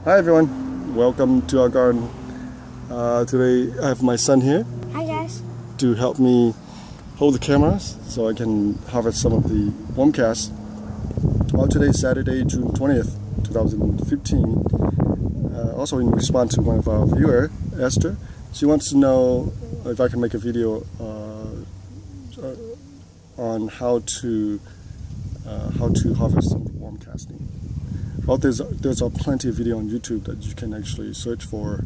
Hi everyone, welcome to our garden. Today I have my son here. Hi guys. To help me hold the cameras so I can harvest some of the worm casts. Well, today is Saturday, June 20th, 2015. Also in response to one of our viewers, Esther, she wants to know if I can make a video on how to harvest some worm casting. Well, there's plenty of video on YouTube that you can actually search for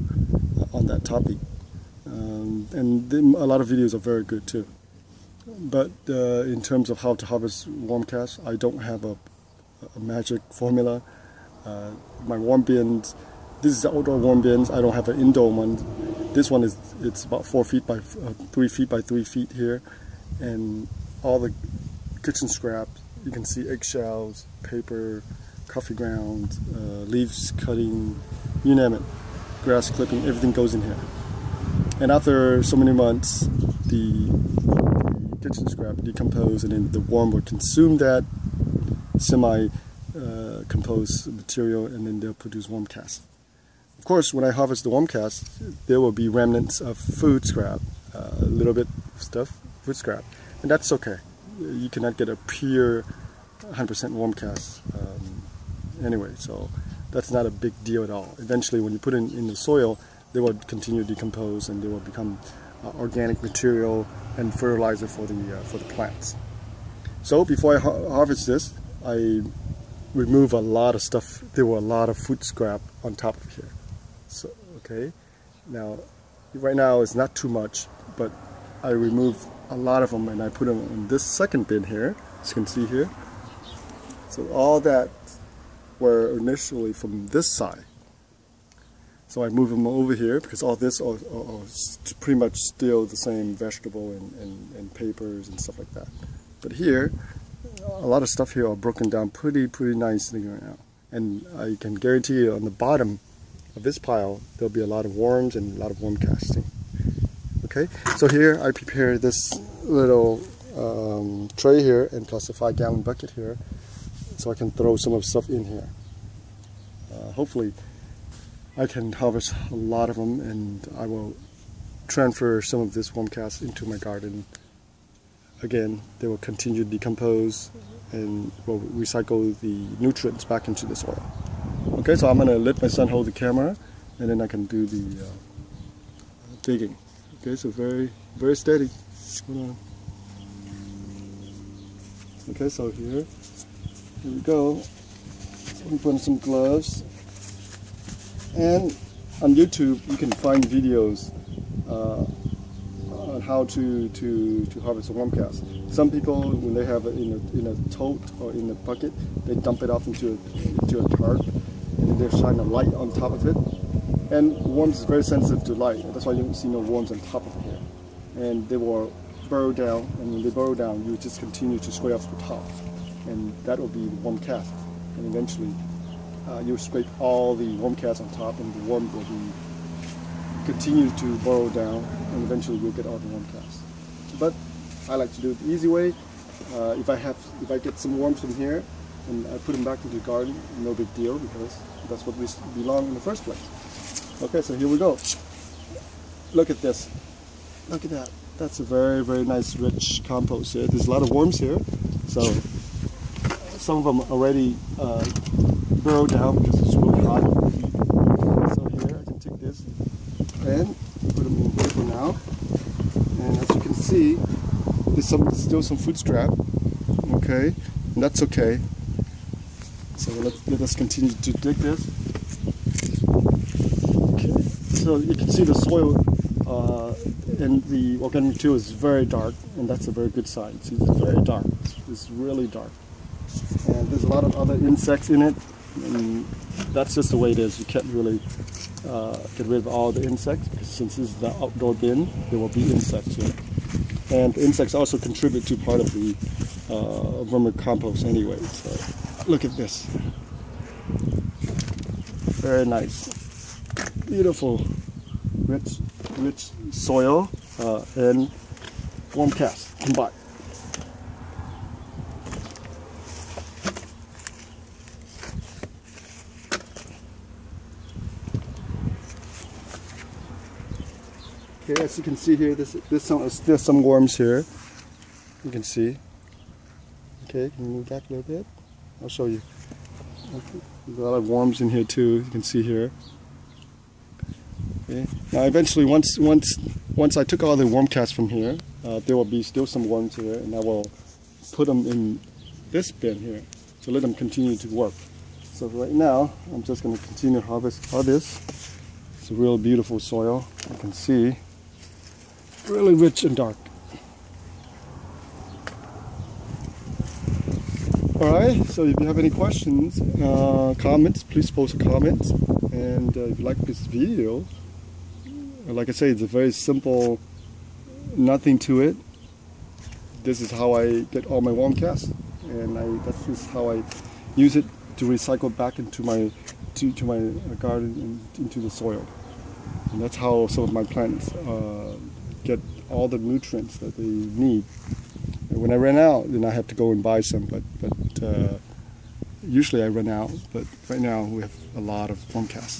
on that topic, and a lot of videos are very good too. But in terms of how to harvest worm casts, I don't have a magic formula. My worm bins, this is the outdoor worm bins. I don't have an indoor one. This one it's about 4 feet by 3 feet by 3 feet here, and all the kitchen scraps. You can see eggshells, paper, coffee grounds, leaves cutting, you name it, grass clipping, everything goes in here. And after so many months, the kitchen scrap decompose, and then the worm will consume that semi-composed material, and then they'll produce worm casts. Of course, when I harvest the worm casts, there will be remnants of food scrap, a little bit of stuff, food scrap, and that's okay. You cannot get a pure 100% worm cast anyway, so that's not a big deal at all. Eventually, when you put it in the soil, they will continue to decompose, and they will become organic material and fertilizer for the plants. So before I harvest this, I remove a lot of stuff. There were a lot of food scrap on top of here. So okay, now right now it's not too much, but I remove a lot of them, and I put them in this second bin here, as you can see here. So all that were initially from this side. So I move them over here because all this are pretty much still the same vegetable and papers and stuff like that. But here, a lot of stuff here are broken down pretty nicely right now. And I can guarantee you on the bottom of this pile, there'll be a lot of worms and a lot of worm casting. Okay, so here I prepare this little tray here, and plus a 5-gallon bucket here, so I can throw some of the stuff in here. Hopefully I can harvest a lot of them, and I will transfer some of this worm cast into my garden. Again, they will continue to decompose and will recycle the nutrients back into the soil. Okay, so I'm going to let my son hold the camera, and then I can do the digging. Okay, so very steady. Hold on. Okay, so here we go. So we put on some gloves. And on YouTube, you can find videos on how to harvest a worm cast. Some people, when they have it in a tote or in a bucket, they dump it off into a tarp, and then they shine a light on top of it. And worms is very sensitive to light. That's why you don't see no worms on top of it here. And they will burrow down, and when they burrow down, you just continue to scrape off the top, and that will be the worm cast. And eventually, you scrape all the worm casts on top, and the worm will continue to burrow down, and eventually you'll get all the worm casts. But I like to do it the easy way. If I get some worms from here and I put them back into the garden, no big deal, because that's what we belong in the first place. Okay, so here we go. Look at this. Look at that. That's a very nice rich compost here. There's a lot of worms here, so some of them already burrow down because it's really hot. So here I can take this and put them in here for now. And as you can see, there's still some food scrap. Okay, and that's okay. So let us continue to dig this. Okay, so you can see the soil and the organic material is very dark, and that's a very good sign. See, it's very dark. It's really dark. And there's a lot of other insects in it, and that's just the way it is. You can't really get rid of all the insects, because since this is the outdoor bin, there will be insects here. And insects also contribute to part of the vermicompost anyway. So look at this. Very nice. Beautiful, rich soil and worm cast combined. Okay, as you can see here, there's some worms here. You can see. Okay, can you move back a little bit? I'll show you. Okay. There's a lot of worms in here too. You can see here. Okay. Now, eventually, once I took all the worm casts from here, there will be still some worms here, and I will put them in this bin here to let them continue to work. So right now, I'm just going to continue to harvest all this. It's a real beautiful soil. You can see, really rich and dark. Alright, so if you have any questions, comments, please post a comment. And if you like this video, like I say, it's a very simple, nothing to it. This is how I get all my worm casts, and that's just how I use it to recycle back into my garden and into the soil. And that's how some of my plants get all the nutrients that they need. And when I run out, then I have to go and buy some. But usually I run out. But right now we have a lot of worm casts.